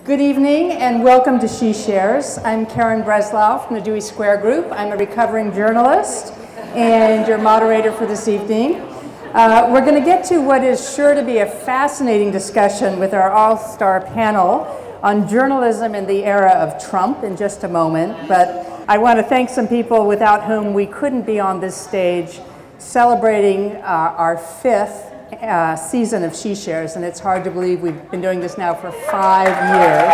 Good evening and welcome to She Shares. I'm Karen Breslau from the Dewey Square Group. I'm a recovering journalist and your moderator for this evening. We're going to get to what is sure to be a fascinating discussion with our all-star panel on journalism in the era of Trump in just a moment. But I want to thank some people without whom we couldn't be on this stage celebrating our fifth season of She Shares, and it's hard to believe we've been doing this now for 5 years.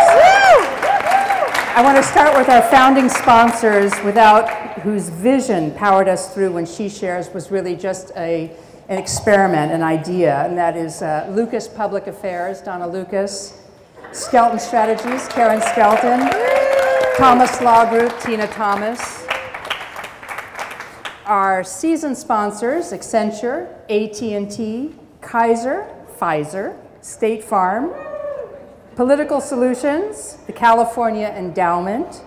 I want to start with our founding sponsors, without whose vision powered us through when She Shares was really just an experiment, an idea, and that is Lucas Public Affairs, Donna Lucas, Skelton Strategies, Karen Skelton, Thomas Law Group, Tina Thomas. Our season sponsors, Accenture, AT&T, Kaiser, Pfizer, State Farm, Political Solutions, the California Endowment,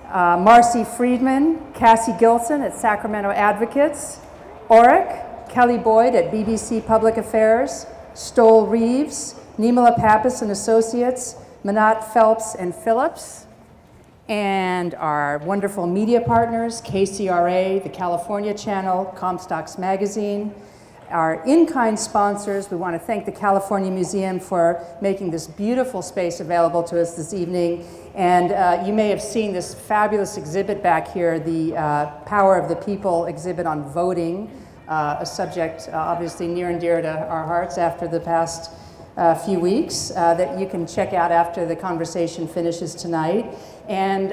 Marcy Friedman, Cassie Gilson at Sacramento Advocates, Oric, Kelly Boyd at BBC Public Affairs, Stoll Reeves, Nimala Pappas and Associates, Manat Phelps and Phillips, and our wonderful media partners, KCRA, the California Channel, Comstocks Magazine. Our in-kind sponsors, we want to thank the California Museum for making this beautiful space available to us this evening. And you may have seen this fabulous exhibit back here, the Power of the People exhibit on voting, a subject obviously near and dear to our hearts after the past few weeks, that you can check out after the conversation finishes tonight. And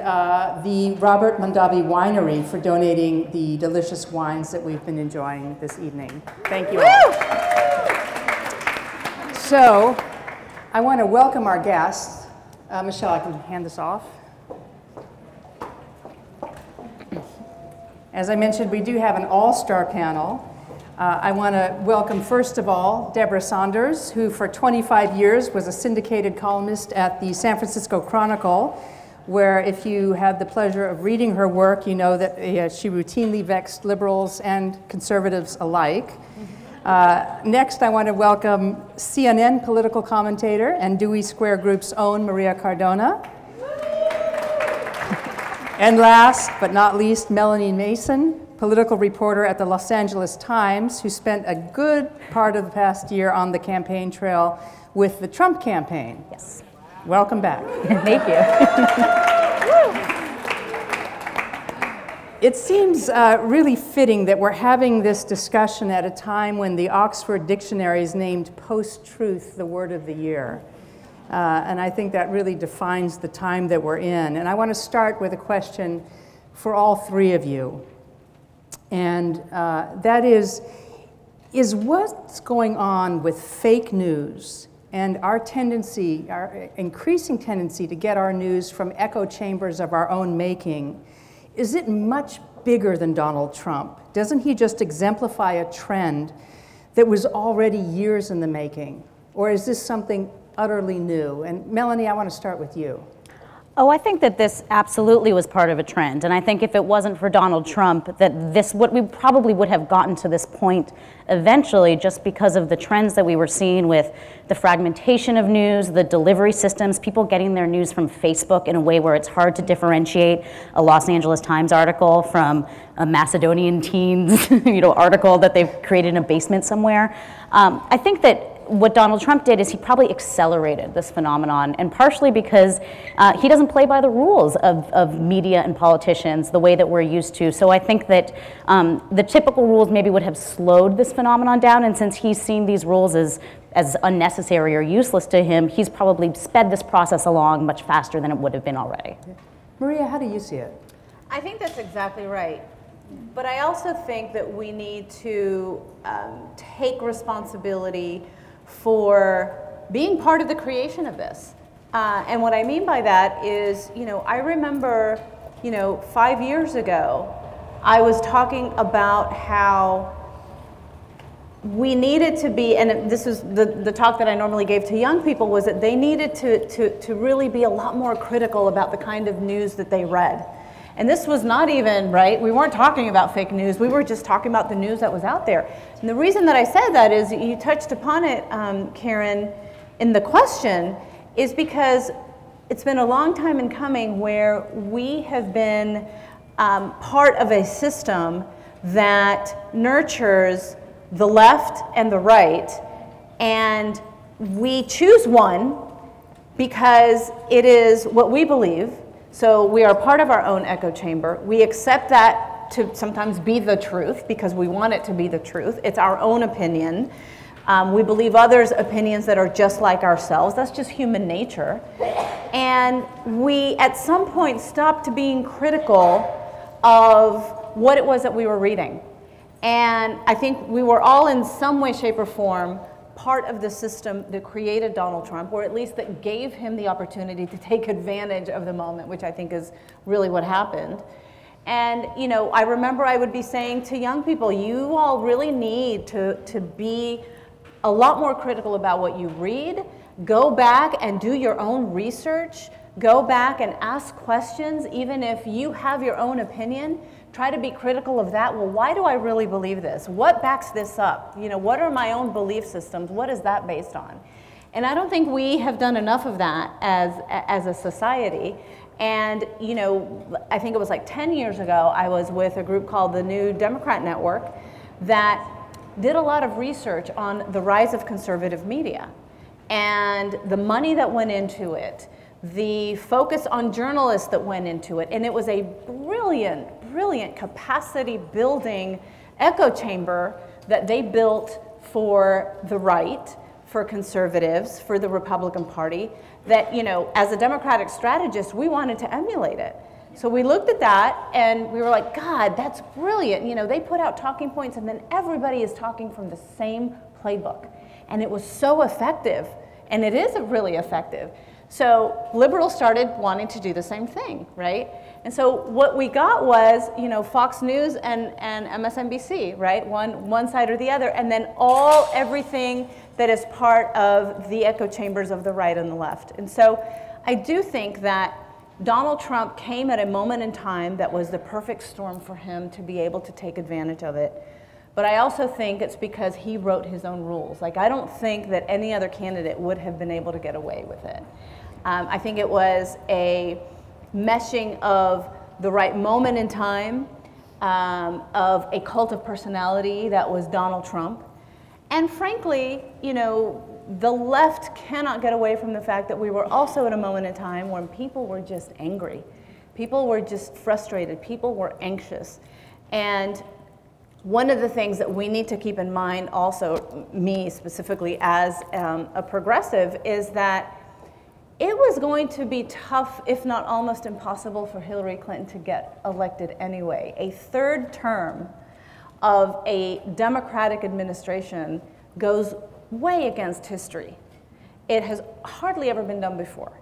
the Robert Mondavi Winery for donating the delicious wines that we've been enjoying this evening. Thank you all. So, I want to welcome our guests. Michelle, I can hand this off. As I mentioned, we do have an all-star panel. I want to welcome, first of all, Debra Saunders, who for 25 years was a syndicated columnist at the San Francisco Chronicle, where if you had the pleasure of reading her work, you know that she routinely vexed liberals and conservatives alike. Next, I want to welcome CNN political commentator and Dewey Square Group's own Maria Cardona. And last but not least, Melanie Mason, political reporter at the Los Angeles Times, who spent a good part of the past year on the campaign trail with the Trump campaign. Yes. Welcome back. Thank you. It seems really fitting that we're having this discussion at a time when the Oxford Dictionary is named post-truth the word of the year. And I think that really defines the time that we're in. And I want to start with a question for all three of you. And that is what's going on with fake news and our tendency, our increasing tendency to get our news from echo chambers of our own making, is it much bigger than Donald Trump? Doesn't he just exemplify a trend that was already years in the making? Or is this something utterly new? And Melanie, I want to start with you. Oh, I think that this absolutely was part of a trend, and I think if it wasn't for Donald Trump, that we probably would have gotten to this point eventually, just because of the trends that we were seeing with the fragmentation of news, the delivery systems, people getting their news from Facebook in a way where it's hard to differentiate a Los Angeles Times article from a Macedonian teens article that they've created in a basement somewhere. I think that what Donald Trump did is he probably accelerated this phenomenon, and partially because he doesn't play by the rules of media and politicians the way that we're used to. So I think that the typical rules maybe would have slowed this phenomenon down, and since he's seen these rules as unnecessary or useless to him, he's probably sped this process along much faster than it would have been already. Maria, how do you see it? I think that's exactly right. But I also think that we need to take responsibility for being part of the creation of this. And what I mean by that is, I remember, 5 years ago, I was talking about how we needed to be, and this is the talk that I normally gave to young people, was that they needed to really be a lot more critical about the kind of news that they read. And this was not even, right, we weren't talking about fake news, we were just talking about the news that was out there. And the reason that I said that is, you touched upon it, Karen, in the question, is because it's been a long time in coming where we have been part of a system that nurtures the left and the right, and we choose one because it is what we believe. So we are part of our own echo chamber. We accept that to sometimes be the truth because we want it to be the truth. It's our own opinion. We believe others' opinions that are just like ourselves. That's just human nature. And we, at some point, stopped being critical of what it was that we were reading. And I think we were all in some way, shape, or form part of the system that created Donald Trump, or at least that gave him the opportunity to take advantage of the moment, which I think is really what happened. And, you know, I remember I would be saying to young people, you all really need to be a lot more critical about what you read. Go back and do your own research. Go back and ask questions, even if you have your own opinion. Try to be critical of that. Well, why do I really believe this? What backs this up? You know, what are my own belief systems? What is that based on? And I don't think we have done enough of that as a society. And, you know, I think it was like 10 years ago, I was with a group called the New Democrat Network that did a lot of research on the rise of conservative media and the money that went into it, the focus on journalists that went into it. And it was a brilliant capacity building echo chamber that they built for the right, for conservatives, for the Republican Party, that, you know, as a Democratic strategist, we wanted to emulate it. So we looked at that and we were like, God, that's brilliant. You know, they put out talking points and then everybody is talking from the same playbook. And it was so effective, and it is really effective. So liberals started wanting to do the same thing, right? And so what we got was, you know, Fox News and MSNBC, right? One side or the other, and then everything that is part of the echo chambers of the right and the left. And so I do think that Donald Trump came at a moment in time that was the perfect storm for him to be able to take advantage of it. But I also think it's because he wrote his own rules. Like, I don't think that any other candidate would have been able to get away with it. I think it was a meshing of the right moment in time, of a cult of personality that was Donald Trump. And frankly, you know, the left cannot get away from the fact that we were also at a moment in time when people were just angry. People were just frustrated. People were anxious. And one of the things that we need to keep in mind also, me specifically as a progressive, is that it was going to be tough, if not almost impossible, for Hillary Clinton to get elected anyway. A third term of a Democratic administration goes way against history. It has hardly ever been done before.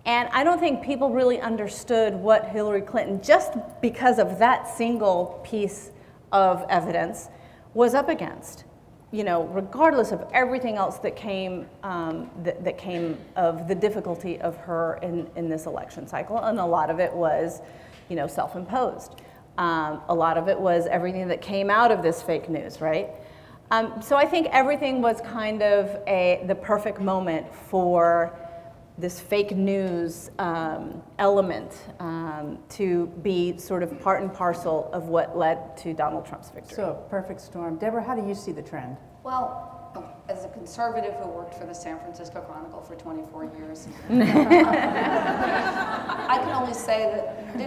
And I don't think people really understood what Hillary Clinton, just because of that single piece of evidence, was up against. You know, regardless of everything else that came that came of the difficulty of her in this election cycle, and a lot of it was, you know, self-imposed. A lot of it was everything that came out of this fake news, right? So I think everything was kind of the perfect moment for this fake news element to be sort of part and parcel of what led to Donald Trump's victory. So, perfect storm. Deborah, how do you see the trend? Well, as a conservative who worked for the San Francisco Chronicle for 24 years, I can only say that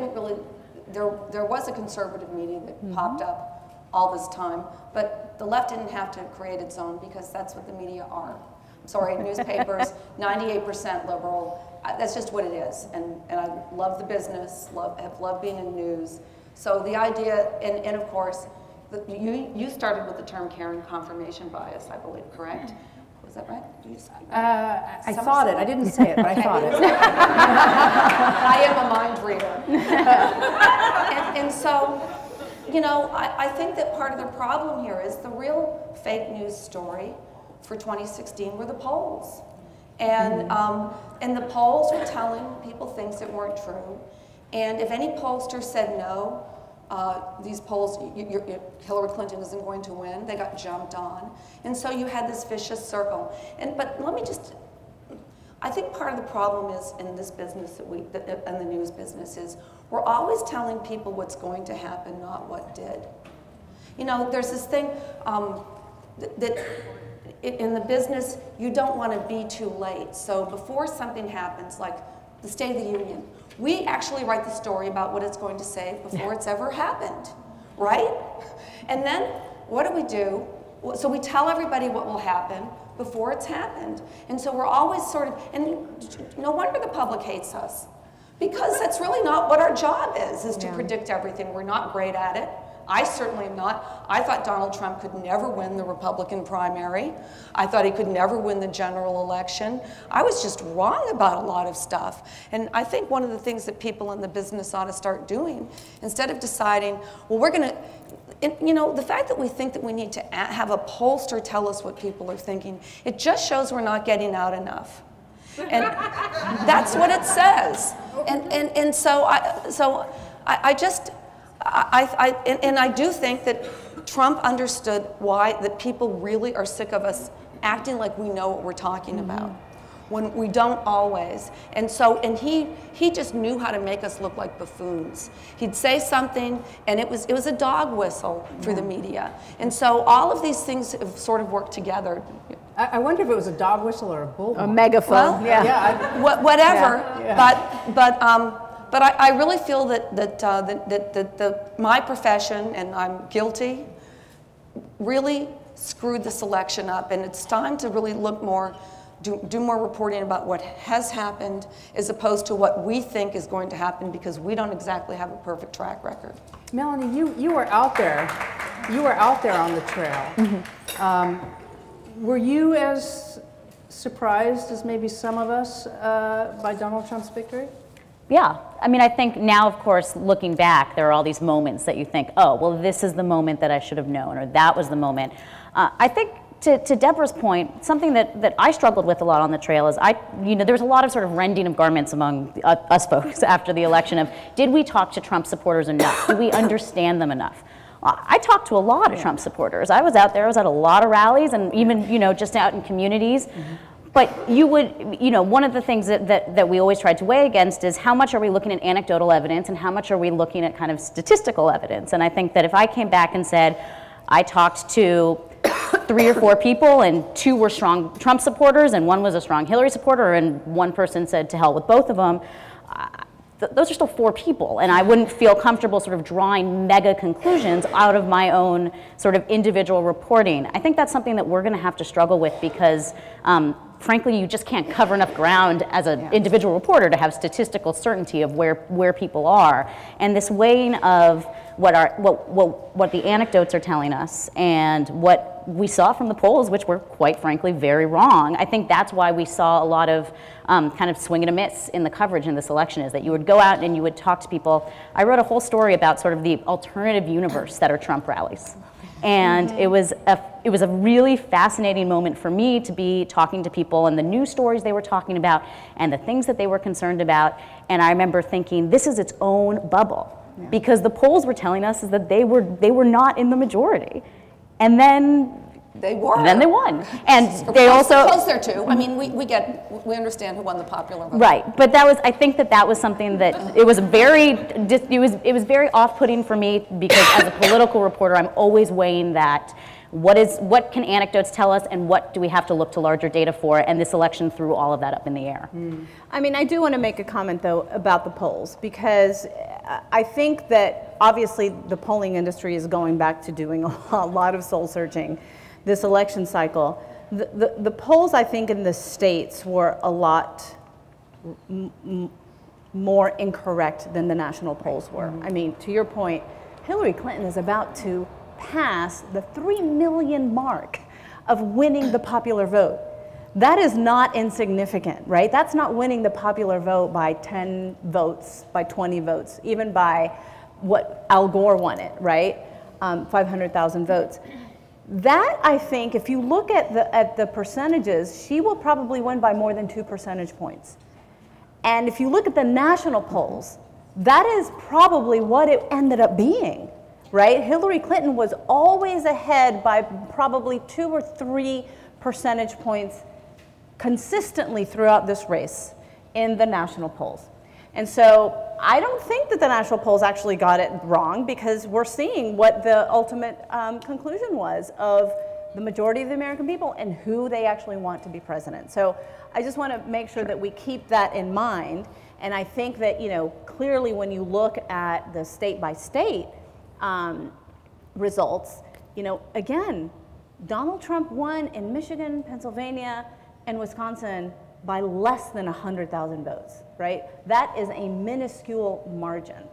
there was a conservative media that popped up all this time, but the left didn't have to create its own because that's what the media are. Sorry, newspapers, 98% liberal. That's just what it is. And I love the business, have loved being in news. So the idea, and of course, you started with the term Karen confirmation bias, I believe, correct? Was that right? I thought it. I didn't say it, but I thought it. I am a mind reader. and so, you know, I think that part of the problem here is the real fake news story for 2016 were the polls. And the polls were telling people things that weren't true. And if any pollster said no, these polls, Hillary Clinton isn't going to win, they got jumped on. And so you had this vicious circle. But let me just I think part of the problem is in this business in the news business is we're always telling people what's going to happen, not what did. You know, there's this thing that in the business, you don't want to be too late. So before something happens, like the State of the Union, we actually write the story about what it's going to say before it's ever happened, right? And then what do? So we tell everybody what will happen before it's happened. And so we're always sort of, and no wonder the public hates us, because that's really not what our job is to predict everything. We're not great at it. I certainly am not. I thought Donald Trump could never win the Republican primary. I thought he could never win the general election. I was just wrong about a lot of stuff. And I think one of the things that people in the business ought to start doing, instead of deciding, well, we're going to, you know, the fact that we think that we need to have a pollster tell us what people are thinking, it just shows we're not getting out enough. And that's what it says. And so I do think that Trump understood that people really are sick of us acting like we know what we're talking about, when we don't always. And he just knew how to make us look like buffoons. He'd say something, and it was a dog whistle for the media. And so all of these things have sort of worked together. I wonder if it was a dog whistle or a bullhorn. A megaphone. Well, whatever. Yeah. But I really feel that my profession, and I'm guilty, really screwed this election up, and it's time to really look more, do more reporting about what has happened as opposed to what we think is going to happen, because we don't exactly have a perfect track record. Melanie, you were out there. You were out there on the trail. Mm-hmm. Were you as surprised as maybe some of us by Donald Trump's victory? Yeah, I mean, I think now, of course, looking back, there are all these moments that you think, oh, well, this is the moment that I should have known, or that was the moment. I think to Debra's point, something that I struggled with a lot on the trail is there was a lot of sort of rending of garments among us folks after the election of, did we talk to Trump supporters enough? Do we understand them enough? I talked to a lot of Trump supporters. I was out there, I was at a lot of rallies, and even, just out in communities. Mm-hmm. But you would, one of the things that we always tried to weigh against is how much are we looking at anecdotal evidence and how much are we looking at kind of statistical evidence. And I think that if I came back and said, I talked to 3 or 4 people and 2 were strong Trump supporters and 1 was a strong Hillary supporter and 1 person said to hell with both of them, those are still 4 people, and I wouldn't feel comfortable sort of drawing mega conclusions out of my own sort of individual reporting. I think that's something that we're going to have to struggle with because frankly, you just can't cover enough ground as an individual reporter to have statistical certainty of where people are. And this weighing of what the anecdotes are telling us and what we saw from the polls, which were quite frankly very wrong. I think that's why we saw a lot of kind of swing and a miss in the coverage in this election, is that you would go out and you would talk to people. I wrote a whole story about sort of the alternative universe that are Trump rallies. And it was a really fascinating moment for me to be talking to people and the news stories they were talking about and the things that they were concerned about. And I remember thinking, this is its own bubble, because the polls were telling us is that they were not in the majority. And then they were. Then they won, and they also close there too. I mean, we understand who won the popular vote. Right, but I think that was something that it was very off-putting for me, because as a political reporter, I'm always weighing that. What can anecdotes tell us, and what do we have to look to larger data for? And this election threw all of that up in the air. I mean, I do want to make a comment though about the polls, because I think that obviously the polling industry is going back to doing a lot of soul searching this election cycle. The polls, I think, in the states were a lot more incorrect than the national polls were. I mean, to your point, Hillary Clinton is about to pass the 3 million mark of winning the popular vote. That is not insignificant, right? That's not winning the popular vote by 10 votes, by 20 votes, even by what Al Gore won it, right? 500,000 votes. That, I think, if you look at the percentages, she will probably win by more than 2 percentage points. And if you look at the national polls, that is probably what it ended up being, right? Hillary Clinton was always ahead by probably 2 or 3 percentage points consistently throughout this race in the national polls. And so I don't think that the national polls actually got it wrong, because we're seeing what the ultimate conclusion was of the majority of the American people and who they actually want to be president. So I just want to make sure that we keep that in mind. And I think that, you know, clearly when you look at the state by state results, you know, again, Donald Trump won in Michigan, Pennsylvania, and Wisconsin by less than 100,000 votes, right? That is a minuscule margin.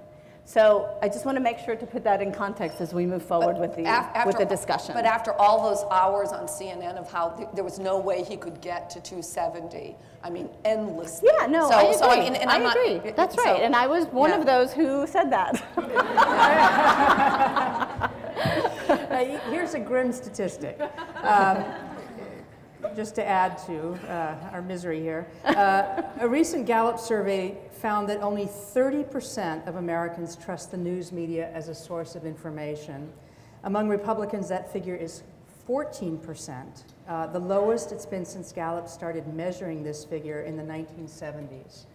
So I just want to make sure to put that in context as we move forward with the discussion. But after all those hours on CNN of how there was no way he could get to 270, I mean, endlessly. Yeah, no, I agree. I agree. That's right. And I was one of those who said that. Here's a grim statistic. Just to add to our misery here, a recent Gallup survey found that only 30% of Americans trust the news media as a source of information. Among Republicans, that figure is 14%, the lowest it's been since Gallup started measuring this figure in the 1970s.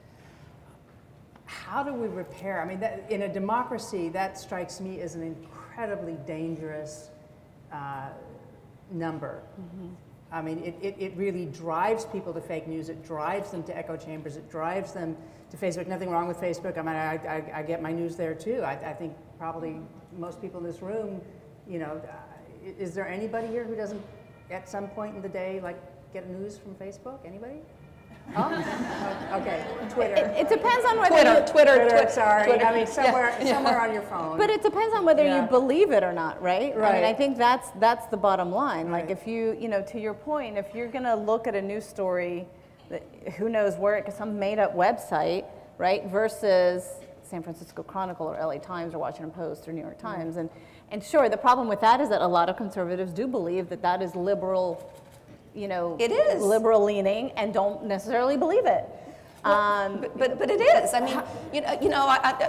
How do we repair? I mean, in a democracy, that strikes me as an incredibly dangerous number. Mm-hmm. I mean, it really drives people to fake news. It drives them to echo chambers. It drives them to Facebook. Nothing wrong with Facebook. I mean, I get my news there too. I think probably most people in this room, you know, is there anybody here who doesn't at some point in the day like get news from Facebook? Anybody? Oh, okay. Twitter. It depends on whether Twitter. Sorry, I mean somewhere on your phone. But it depends on whether you believe it or not, right? Right. I mean, I think that's the bottom line. Right. Like if you know, to your point, if you're going to look at a news story, that, who knows where it, some made-up website, right, versus San Francisco Chronicle or LA Times or Washington Post or New York Times, and sure, the problem with that is that a lot of conservatives do believe that that is liberal. You know, it is liberal leaning, and don't necessarily believe it. Well, but it is. I mean,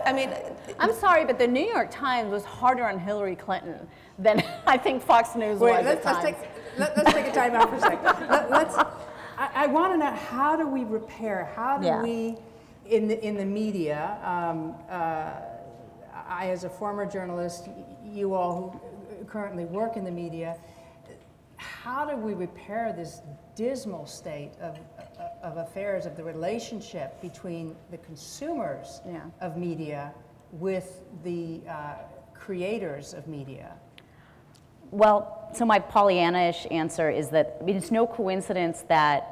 I mean. I'm sorry, but the New York Times was harder on Hillary Clinton than I think Fox News was. Let's take a time out for a second. I want to know, how do we repair? How do we, in the media? I, as a former journalist, you all who currently work in the media. How do we repair this dismal state of affairs, of the relationship between the consumers of media with the creators of media? Well, so my Pollyanna-ish answer is that, I mean, it's no coincidence that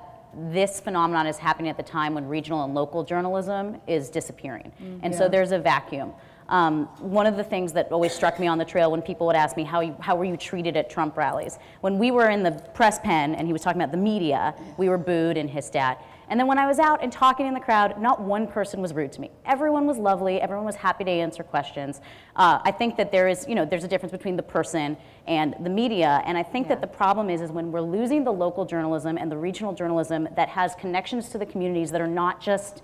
this phenomenon is happening at the time when regional and local journalism is disappearing. And so there's a vacuum. One of the things that always struck me on the trail when people would ask me, how were you treated at Trump rallies? When we were in the press pen and he was talking about the media, we were booed and hissed at. And then when I was out and talking in the crowd, not one person was rude to me. Everyone was lovely. Everyone was happy to answer questions. I think that there is, there's a difference between the person and the media. And I think that the problem is when we're losing the local journalism and the regional journalism that has connections to the communities that are not just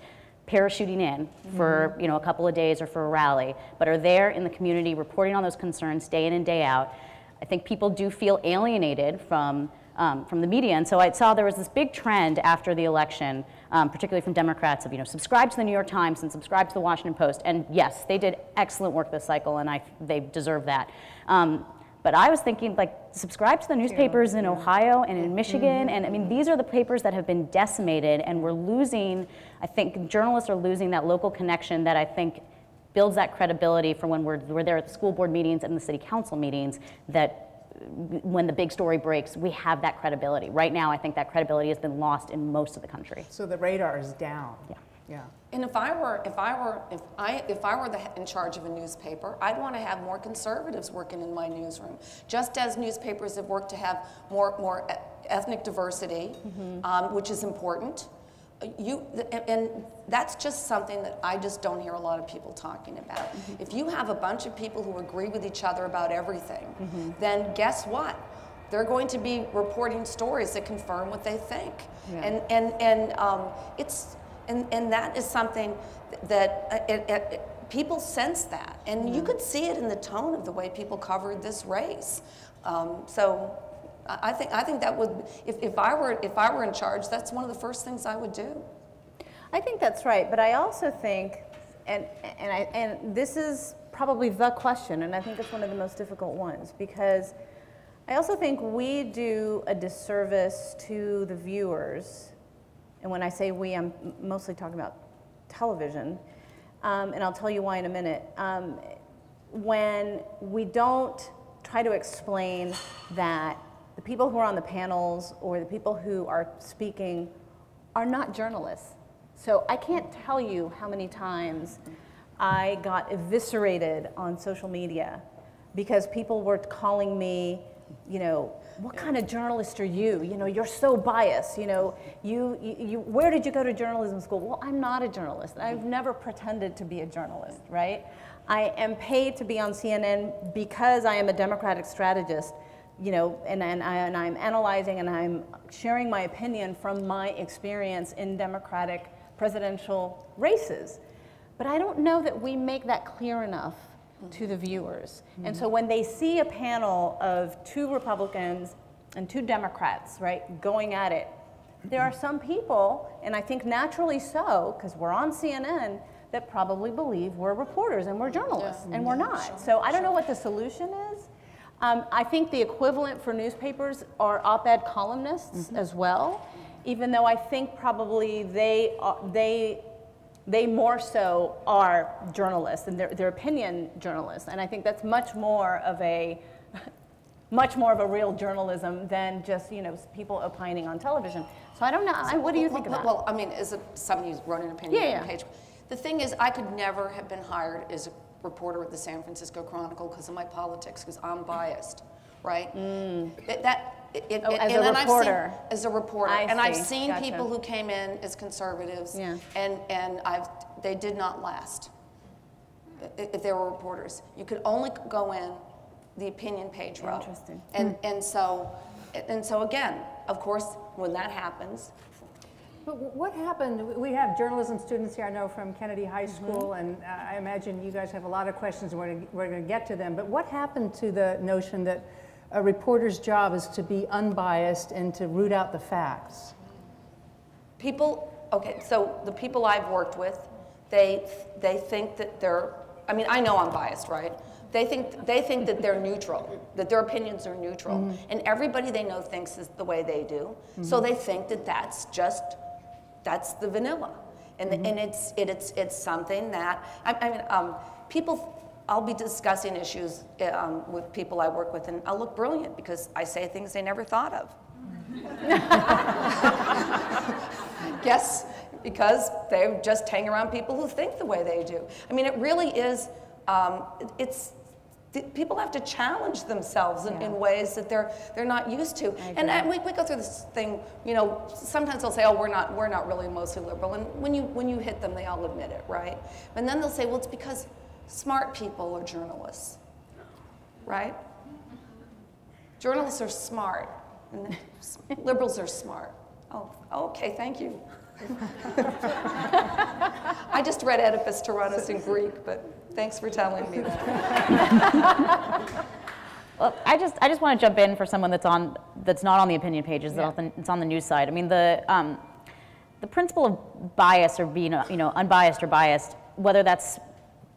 parachuting in for a couple of days or for a rally, but are there in the community reporting on those concerns day in and day out. I think people do feel alienated from the media, and so I saw there was this big trend after the election, particularly from Democrats, of subscribe to the New York Times and subscribe to the Washington Post, and yes, they did excellent work this cycle, and they deserve that. But I was thinking, like, subscribe to the newspapers in Ohio and in Michigan, and I mean, these are the papers that have been decimated, and we're losing, I think journalists are losing that local connection that I think builds that credibility for when we're there at the school board meetings and the city council meetings, that when the big story breaks, we have that credibility. Right now, I think that credibility has been lost in most of the country. So the radar is down. Yeah. And if I were in charge of a newspaper, I'd want to have more conservatives working in my newsroom. Just as newspapers have worked to have more ethnic diversity, which is important. And that's just something that I just don't hear a lot of people talking about. If you have a bunch of people who agree with each other about everything, then guess what? They're going to be reporting stories that confirm what they think, and that is something that people sense that, and you could see it in the tone of the way people covered this race. So I think that would, if I were in charge, that's one of the first things I would do. I think that's right, but I also think, and this is probably the question, and I think it's one of the most difficult ones, because I also think we do a disservice to the viewers, and when I say we, I'm mostly talking about television, and I'll tell you why in a minute, when we don't try to explain that the people who are on the panels or the people who are speaking are not journalists. So I can't tell you how many times I got eviscerated on social media because people were calling me, you know, what kind of journalist are you? You know, you're so biased. You know, where did you go to journalism school? Well, I'm not a journalist. I've never pretended to be a journalist, right? I am paid to be on CNN because I am a Democratic strategist, you know, and I'm analyzing and I'm sharing my opinion from my experience in Democratic presidential races. But I don't know that we make that clear enough to the viewers. And so when they see a panel of 2 Republicans and 2 Democrats, right, going at it, there are some people, and I think naturally so, because we're on CNN, that probably believe we're reporters and we're journalists, and we're not. So I don't know what the solution is. I think the equivalent for newspapers are op-ed columnists as well, even though I think probably they more so are journalists, and they're opinion journalists, and I think that's much more of a real journalism than just, you know, people opining on television. So I don't know. What do you think about it? Well, I mean, as somebody who's run an opinion page, the thing is, I could never have been hired as a reporter at the San Francisco Chronicle because of my politics, because I'm biased, right? As a reporter. As a reporter. And I've seen Gotcha. people who came in as conservatives, and they did not last if they were reporters. You could only go in the opinion page row. Interesting. And so again, of course, when that happens. But what happened? We have journalism students here, I know, from Kennedy High School, and I imagine you guys have a lot of questions, and we're going to get to them. But what happened to the notion that a reporter's job is to be unbiased and to root out the facts? Okay, so the people I've worked with, they think that they're, I mean, I know I'm biased, right? They think that they're neutral, that their opinions are neutral, and everybody they know thinks is the way they do. So they think that that's the vanilla, and it's something that people. I'll be discussing issues with people I work with, and I'll look brilliant because I say things they never thought of. Yes, because they just hang around people who think the way they do. I mean, it really is. People have to challenge themselves in ways that they're not used to. And we go through this thing. You know, sometimes they'll say, "Oh, we're not really mostly liberal," and when you hit them, they all admit it, right? And then they'll say, "Well, it's because smart people are journalists," right? Journalists are smart, and liberals are smart. Oh, okay, thank you. I just read Oedipus Tyrannus in Greek, but thanks for telling me that. Well, I just want to jump in for someone that's not on the opinion pages, that's on the news side. I mean, the principle of bias, or being, you know, unbiased or biased, whether that's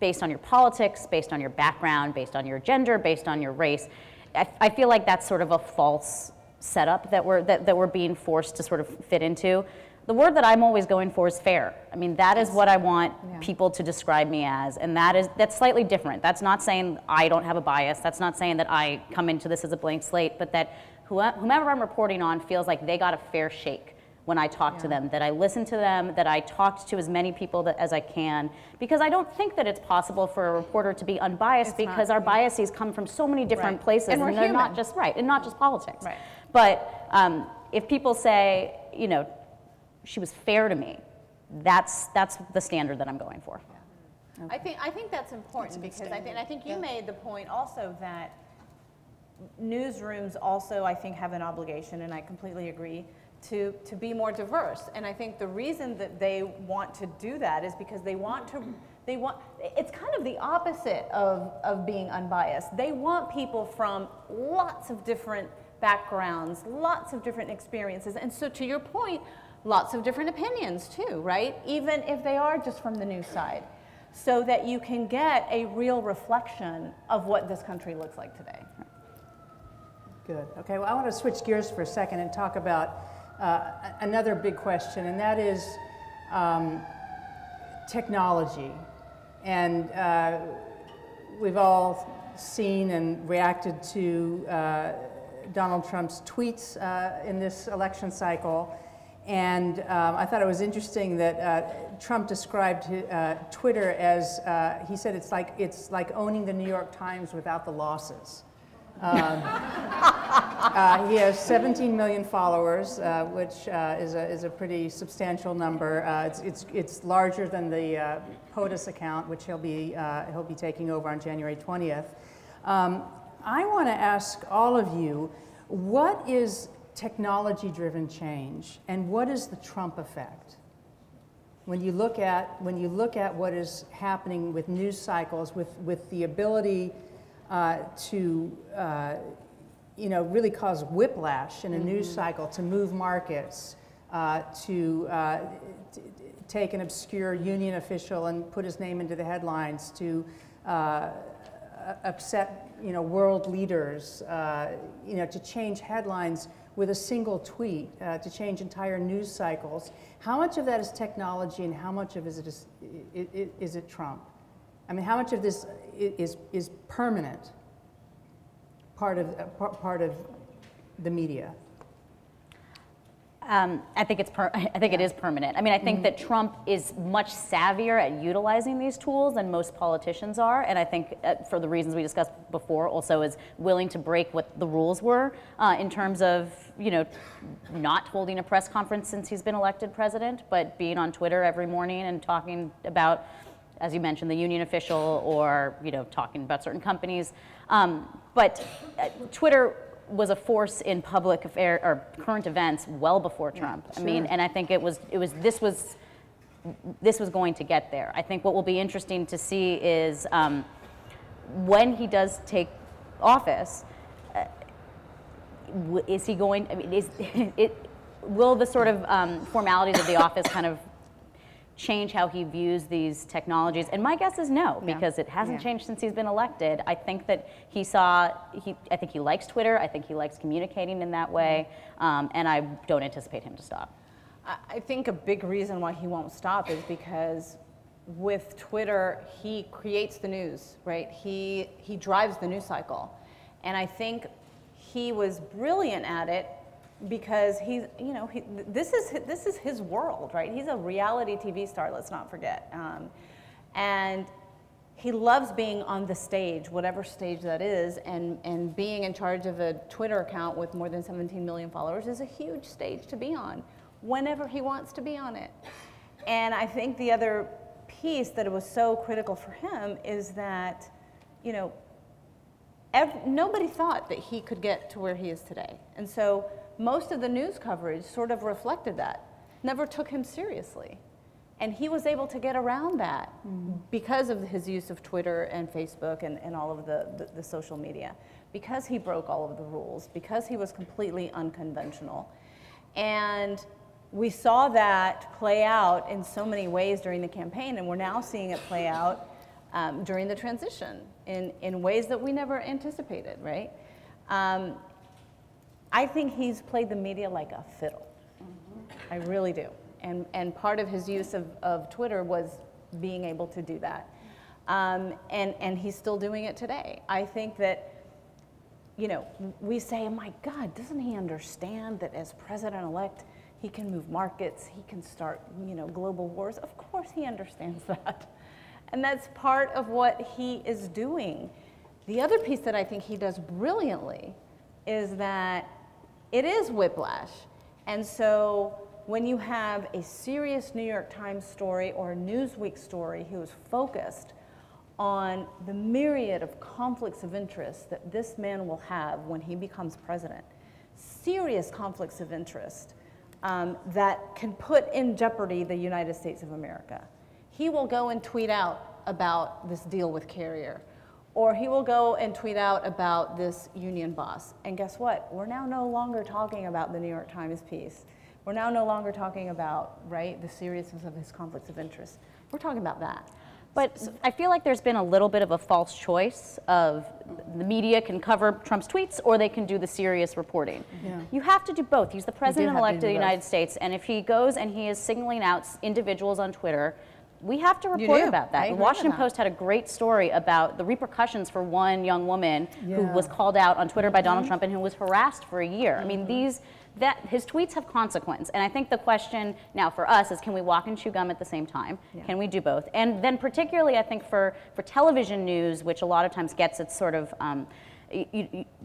based on your politics, based on your background, based on your gender, based on your race, I feel like that's sort of a false setup that we're being forced to sort of fit into. The word that I'm always going for is fair. I mean, that is what I want people to describe me as, and that's slightly different. That's not saying I don't have a bias. That's not saying that I come into this as a blank slate, but that whomever I'm reporting on feels like they got a fair shake when I talk to them, that I listen to them, that I talked to as many people as I can, because I don't think that it's possible for a reporter to be unbiased, because our biases come from so many different places, and they're not just and not just politics. Right. But if people say, you know, she was fair to me, that's the standard that I'm going for. I think that's important, because I think you made the point also that newsrooms also, I think, have an obligation, and I completely agree, to be more diverse. And I think the reason that they want to do that is because it's kind of the opposite of being unbiased. They want people from lots of different backgrounds, lots of different experiences. And so to your point, lots of different opinions too, right? Even if they are just from the news side, so that you can get a real reflection of what this country looks like today. Good. Okay, well, I want to switch gears for a second and talk about another big question, and that is technology. And we've all seen and reacted to Donald Trump's tweets in this election cycle. And I thought it was interesting that Trump described Twitter as, he said it's like owning the New York Times without the losses. He has 17 million followers, which is a pretty substantial number. It's larger than the POTUS account, which he'll be taking over on January 20th. I want to ask all of you, what is technology-driven change, and what is the Trump effect? When you look at what is happening with news cycles, with the ability to really cause whiplash in a news cycle, to move markets, to take an obscure union official and put his name into the headlines, to upset world leaders, to change headlines with a single tweet, to change entire news cycles. How much of that is technology, and how much of it is it Trump? I mean, how much of this is permanent, part of the media? I think it is permanent. I mean, I think that Trump is much savvier at utilizing these tools than most politicians are, and I think for the reasons we discussed before, also is willing to break what the rules were in terms of not holding a press conference since he's been elected president, but being on Twitter every morning and talking about, as you mentioned, the union official, or talking about certain companies. But Twitter was a force in public affair or current events well before Trump. Yeah, sure. I mean, and I think this was going to get there. I think what will be interesting to see is when he does take office, is he going? I mean, will the sort of formalities of the office kind of change how he views these technologies? And my guess is no, because it hasn't changed since he's been elected. I think that I think he likes Twitter. I think he likes communicating in that way, and I don't anticipate him to stop. I think a big reason why he won't stop is because with Twitter, he creates the news, right? He drives the news cycle, and I think he was brilliant at it, because this is his world, right? He's a reality TV star, let's not forget. And he loves being on the stage, whatever stage that is, and being in charge of a Twitter account with more than 17 million followers is a huge stage to be on, whenever he wants to be on it. And I think the other piece that it was so critical for him is that, nobody thought that he could get to where he is today. And so most of the news coverage sort of reflected that, never took him seriously. And he was able to get around that because of his use of Twitter and Facebook and all of the social media, because he broke all of the rules, because he was completely unconventional. And we saw that play out in so many ways during the campaign, and we're now seeing it play out during the transition in ways that we never anticipated, right? I think he's played the media like a fiddle. I really do. And part of his use of Twitter was being able to do that. And he's still doing it today. I think that, we say, oh my God, doesn't he understand that as president-elect, he can move markets, he can start, global wars? Of course he understands that. And that's part of what he is doing. The other piece that I think he does brilliantly is that it is whiplash. And so when you have a serious New York Times story or a Newsweek story who is focused on the myriad of conflicts of interest that this man will have when he becomes president, serious conflicts of interest that can put in jeopardy the United States of America, he will go and tweet out about this deal with Carrier, Or he will go and tweet out about this union boss. And guess what? We're now no longer talking about the New York Times piece. We're now no longer talking about, right, the seriousness of his conflicts of interest. We're talking about that. But I feel like there's been a little bit of a false choice of the media can cover Trump's tweets or they can do the serious reporting. Yeah. You have to do both. He's the president-elect of the both. United States, and if he goes and he is signaling out individuals on Twitter, we have to report about that. The Washington Post had a great story about the repercussions for one young woman who was called out on Twitter by Donald Trump and who was harassed for a year. I mean, his tweets have consequence. And I think the question now for us is, can we walk and chew gum at the same time? Yeah. Can we do both? And then particularly, I think for television news, which a lot of times gets its sort of,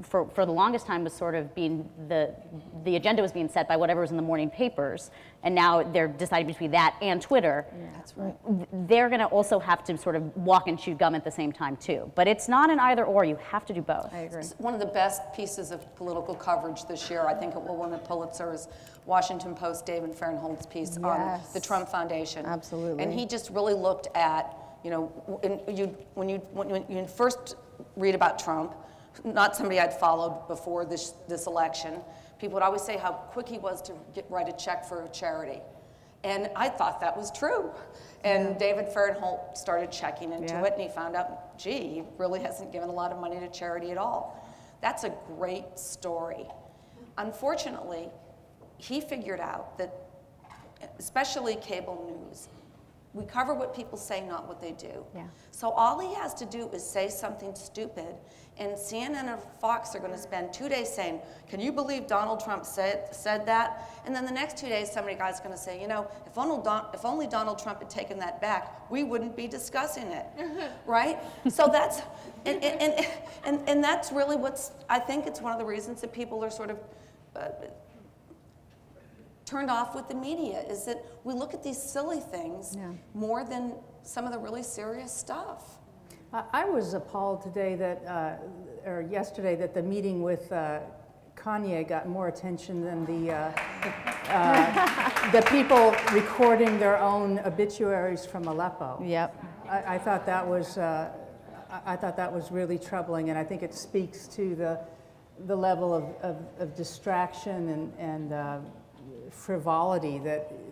for the longest time was sort of being, the agenda was being set by whatever was in the morning papers, and now they're deciding between that and Twitter. Yeah, that's right. They're going to also have to sort of walk and chew gum at the same time too. But it's not an either or, you have to do both. I agree. One of the best pieces of political coverage this year, I think it will win a Pulitzer, is Washington Post David Fahrenholtz's piece on the Trump Foundation. Absolutely. And he just really looked at, you know, when you first read about Trump, not somebody I'd followed before this election, people would always say how quick he was to write a check for a charity. And I thought that was true. And David Fahrenholtz started checking into it, and he found out, gee, he really hasn't given a lot of money to charity at all. That's a great story. Unfortunately, he figured out that, especially cable news, we cover what people say, not what they do. Yeah. So all he has to do is say something stupid, and CNN or Fox are going to spend 2 days saying, can you believe Donald Trump said that? And then the next 2 days, somebody guy's going to say, you know, if only Donald Trump had taken that back, we wouldn't be discussing it, right? So that's, and that's really I think it's one of the reasons that people are sort of turned off with the media, is that we look at these silly things more than some of the really serious stuff. I was appalled today that, or yesterday, that the meeting with Kanye got more attention than the people recording their own obituaries from Aleppo. Yep. I thought that was really troubling, and I think it speaks to the level of distraction and frivolity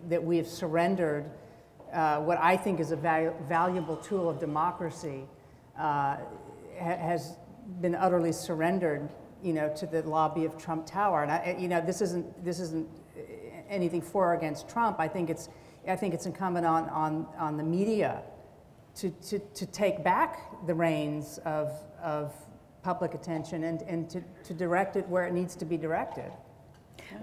that we have surrendered. What I think is a valuable tool of democracy has been utterly surrendered, you know, to the lobby of Trump Tower. And you know, this isn't anything for or against Trump. I think it's incumbent on the media to take back the reins of public attention and to direct it where it needs to be directed.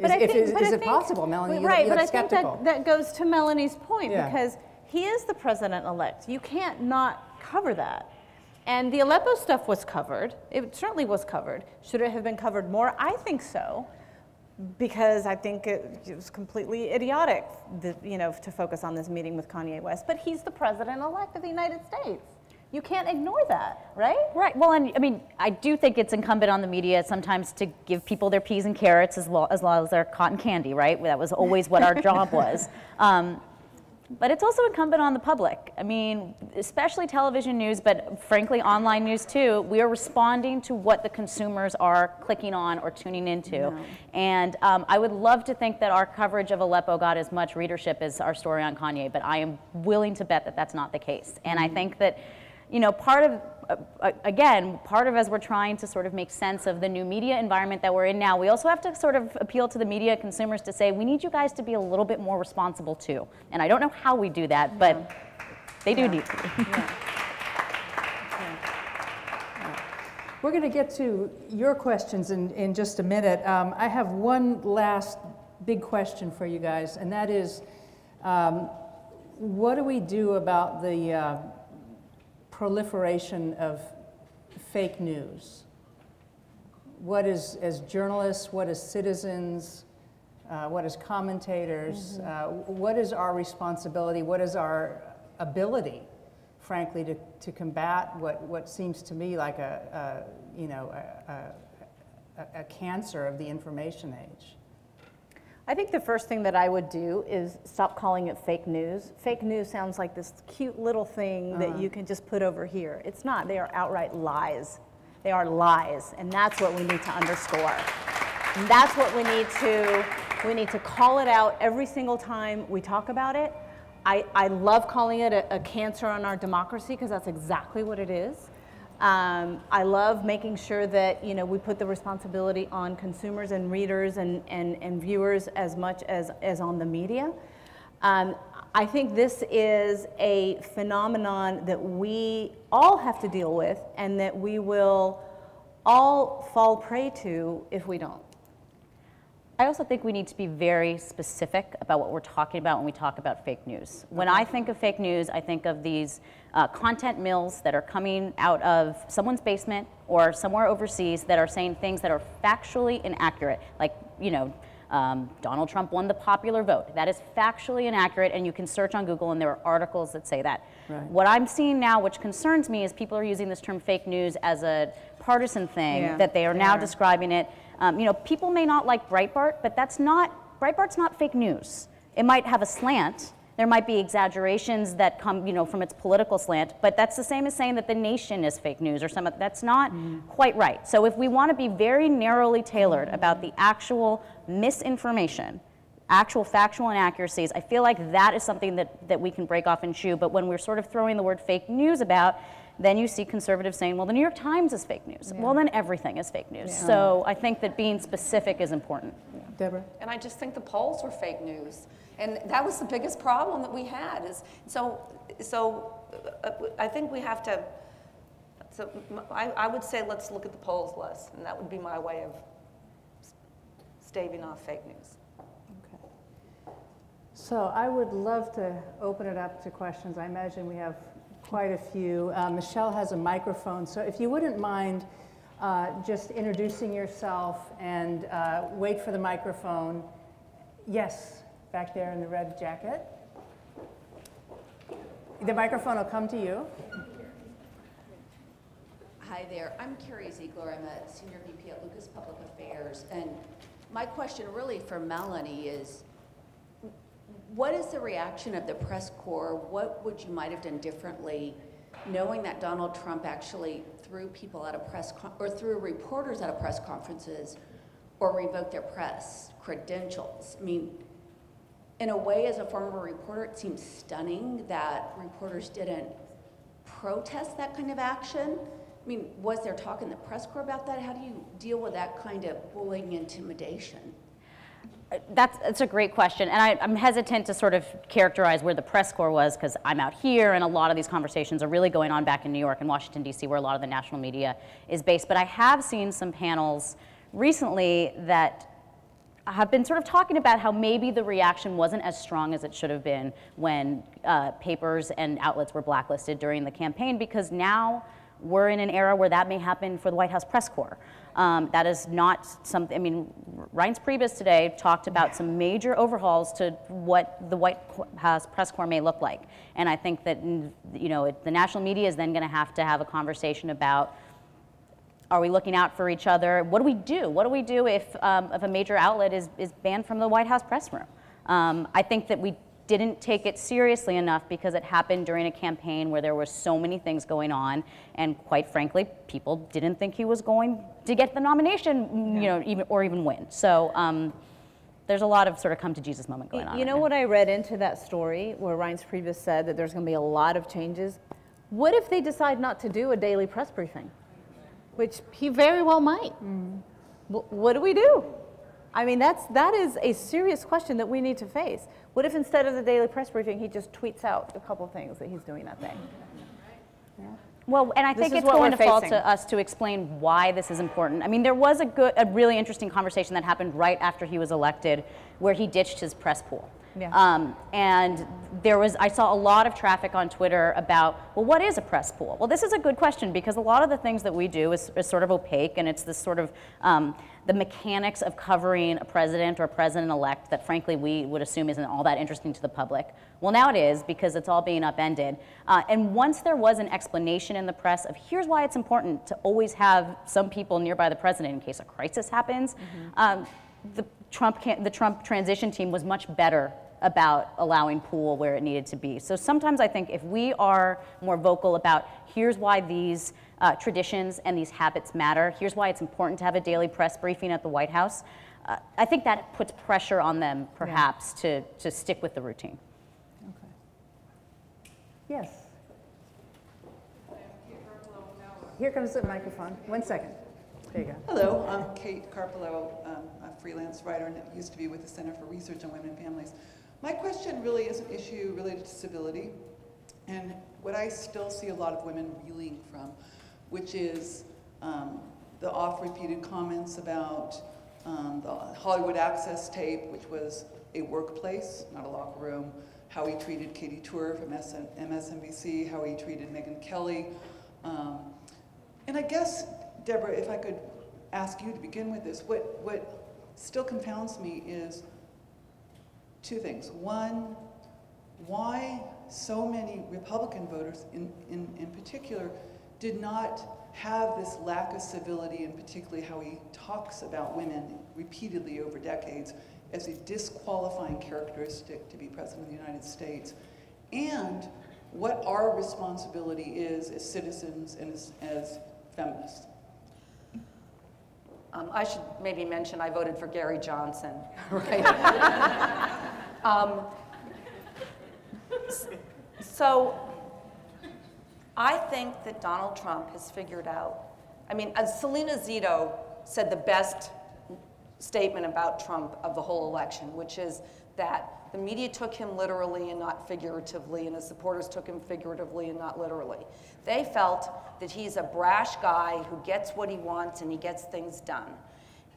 But is it possible, Melanie? Right, you look but I skeptical. think that goes to Melanie's point, because he is the president-elect. You can't not cover that. And the Aleppo stuff was covered. It certainly was covered. Should it have been covered more? I think so, because I think it was completely idiotic, you know, to focus on this meeting with Kanye West. But he's the president-elect of the United States. You can't ignore that, right? Right. Well, and I mean, I do think it's incumbent on the media sometimes to give people their peas and carrots as well as their cotton candy, right? That was always what our job was. But it's also incumbent on the public. I mean, especially television news, but frankly, online news too. We are responding to what the consumers are clicking on or tuning into. No. And I would love to think that our coverage of Aleppo got as much readership as our story on Kanye, but I am willing to bet that that's not the case. And I think that, you know, part of as we're trying to sort of make sense of the new media environment that we're in now, we also have to sort of appeal to the media consumers to say, we need you guys to be a little bit more responsible too. And I don't know how we do that, but they do need to. We're going to get to your questions in just a minute. I have one last big question for you guys, and that is, what do we do about the proliferation of fake news? What is, as journalists, what as citizens, what as commentators, what is our responsibility, what is our ability, frankly, to combat what seems to me like a cancer of the information age? I think the first thing that I would do is stop calling it fake news. Fake news sounds like this cute little thing that you can just put over here. It's not. They are outright lies. They are lies, and that's what we need to underscore. And that's what we need to call it out every single time we talk about it. I love calling it a cancer on our democracy, because that's exactly what it is. I love making sure that, you know, we put the responsibility on consumers and readers and viewers as much as on the media. I think this is a phenomenon that we all have to deal with, and that we will all fall prey to if we don't. I also think we need to be very specific about what we're talking about when we talk about fake news. When I think of fake news, I think of these content mills that are coming out of someone's basement or somewhere overseas that are saying things that are factually inaccurate. Like, you know, Donald Trump won the popular vote. That is factually inaccurate, and you can search on Google and there are articles that say that. Right. What I'm seeing now, which concerns me, is people are using this term fake news as a partisan thing, that they are now describing it. You know, people may not like Breitbart, but Breitbart's not fake news. It might have a slant. There might be exaggerations that come, you know, from its political slant, but that's the same as saying that The Nation is fake news or something. That's not quite right. So if we want to be very narrowly tailored about the actual misinformation, actual factual inaccuracies, I feel like that is something that we can break off and chew. But when we're sort of throwing the word fake news about, then you see conservatives saying, well, the New York Times is fake news. Well, then everything is fake news. So I think that being specific is important. Deborah? And I just think the polls were fake news. And that was the biggest problem that we had. I think we have to, I would say let's look at the polls less. And that would be my way of staving off fake news. Okay. So I would love to open it up to questions. I imagine we have quite a few. Michelle has a microphone, so if you wouldn't mind just introducing yourself and wait for the microphone. Yes, back there in the red jacket. The microphone will come to you. Hi there, I'm Carrie Ziegler. I'm a Senior VP at Lucas Public Affairs, and my question really for Melanie is, what is the reaction of the press corps? What would you might have done differently, knowing that Donald Trump actually threw people out of threw reporters out of press conferences, or revoked their press credentials? I mean, in a way, as a former reporter, it seems stunning that reporters didn't protest that kind of action. I mean, was there talk in the press corps about that? How do you deal with that kind of bullying intimidation? That's a great question, and I'm hesitant to sort of characterize where the press corps was, because I'm out here and a lot of these conversations are really going on back in New York and Washington, D.C., where a lot of the national media is based. But I have seen some panels recently that have been sort of talking about how maybe the reaction wasn't as strong as it should have been when papers and outlets were blacklisted during the campaign, because now we're in an era where that may happen for the White House press corps. That is not something, I mean, Reince Priebus today talked about some major overhauls to what the White House press corps may look like. And I think that, you know, the national media is then going to have a conversation about, are we looking out for each other? What do we do? What do we do if a major outlet is banned from the White House press room? I think that we didn't take it seriously enough because it happened during a campaign where there were so many things going on, and quite frankly, people didn't think he was going to get the nomination, you know, even win. So there's a lot of sort of come to Jesus moment going on. You know what I read into that story where Reince Priebus said that there's going to be a lot of changes? What if they decide not to do a daily press briefing? Which he very well might. What do we do? I mean, that is a serious question that we need to face. What if instead of the daily press briefing, he just tweets out a couple things that he's doing that day? Yeah. Well, and I think it's going to fall to us to explain why this is important. I mean, there was a really interesting conversation that happened right after he was elected, where he ditched his press pool. Yeah. And I saw a lot of traffic on Twitter about, well, what is a press pool? Well, this is a good question, because a lot of the things that we do is sort of opaque, and it's this sort of the mechanics of covering a president or a president-elect that frankly we would assume isn't all that interesting to the public. Well, now it is, because it's all being upended. And once there was an explanation in the press of here's why it's important to always have some people nearby the president in case a crisis happens, the the Trump transition team was much better about allowing pool where it needed to be. So sometimes I think if we are more vocal about here's why these traditions and these habits matter, here's why it's important to have a daily press briefing at the White House, I think that puts pressure on them perhaps to stick with the routine. Okay. Yes. Here comes the microphone. 1 second. There you go. Hello, I'm Kate Carpolo, a freelance writer and used to be with the Center for Research on Women and Families. My question really is an issue related to civility and what I still see a lot of women reeling from, which is the oft-repeated comments about the Hollywood Access tape, which was a workplace, not a locker room, how he treated Katie Tour from MSNBC, how he treated Megyn Kelly. And I guess, Debra, if I could ask you to begin with this, what still confounds me is two things. One, why so many Republican voters in particular did not have this lack of civility, and particularly how he talks about women repeatedly over decades as a disqualifying characteristic to be president of the United States, and what our responsibility is as citizens and as feminists. I should maybe mention I voted for Gary Johnson, right? So I think that Donald Trump has figured out, I mean, as Selena Zito said the best statement about Trump of the whole election, which is that the media took him literally and not figuratively, and his supporters took him figuratively and not literally. They felt that he's a brash guy who gets what he wants and he gets things done.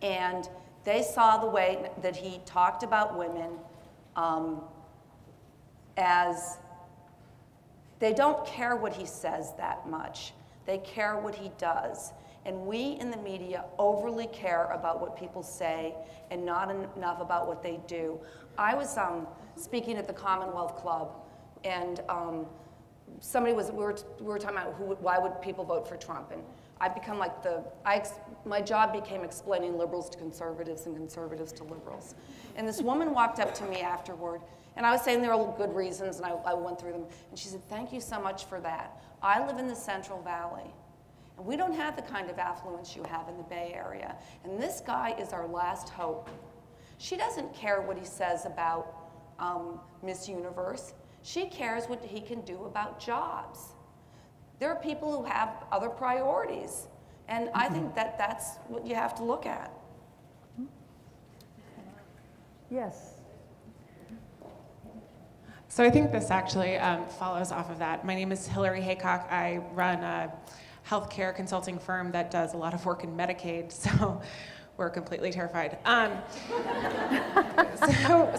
And they saw the way that he talked about women as they don't care what he says that much. They care what he does. And we in the media overly care about what people say and not enough about what they do. I was speaking at the Commonwealth Club, and we were talking about why would people vote for Trump, and I've become like my job became explaining liberals to conservatives and conservatives to liberals. And this woman walked up to me afterward, and I was saying there are good reasons, and I went through them, and she said, "Thank you so much for that. I live in the Central Valley, and we don't have the kind of affluence you have in the Bay Area, and this guy is our last hope." She doesn't care what he says about Miss Universe. She cares what he can do about jobs. There are people who have other priorities, and I think that that's what you have to look at. Yes. So I think this actually follows off of that. My name is Hillary Haycock. I run a healthcare consulting firm that does a lot of work in Medicaid, so we're completely terrified.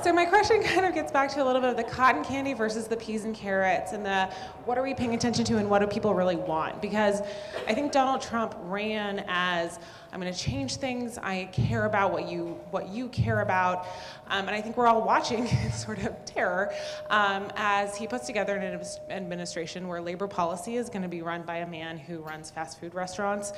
So my question kind of gets back to a little bit of the cotton candy versus the peas and carrots, and the what are we paying attention to and what do people really want? Because I think Donald Trump ran as, I'm going to change things, I care about what you care about, and I think we're all watching in sort of terror as he puts together an administration where labor policy is going to be run by a man who runs fast food restaurants.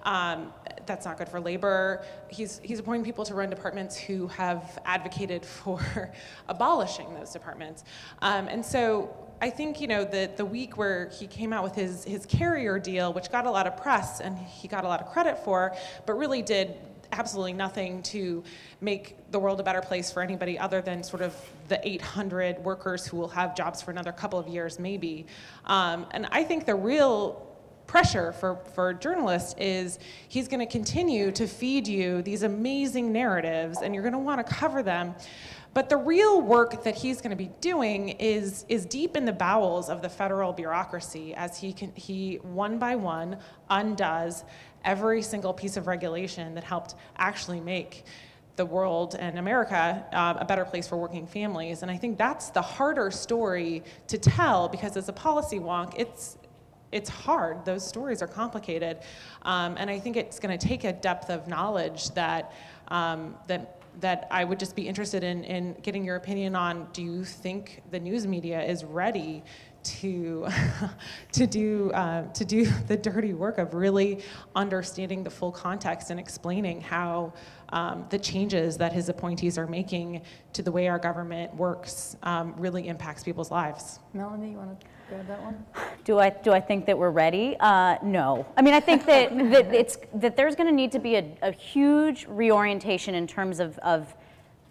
That's not good for labor. He's appointing people to run departments who have advocated for abolishing those departments. And so I think, you know, the week where he came out with his carrier deal, which got a lot of press and he got a lot of credit for, but really did absolutely nothing to make the world a better place for anybody other than sort of the 800 workers who will have jobs for another couple of years, maybe. And I think the real pressure for journalists is he's going to continue to feed you these amazing narratives and you're going to want to cover them. But the real work that he's going to be doing is deep in the bowels of the federal bureaucracy as he one by one undoes every single piece of regulation that helped actually make the world and America a better place for working families. And I think that's the harder story to tell, because as a policy wonk, it's hard. Those stories are complicated. And I think it's going to take a depth of knowledge that I would just be interested in getting your opinion on. Do you think the news media is ready to to do the dirty work of really understanding the full context and explaining how the changes that his appointees are making to the way our government works really impacts people's lives. Melanie, you want to grab that one? Do I think that we're ready? No. I mean, I think that that there's going to need to be a huge reorientation in terms of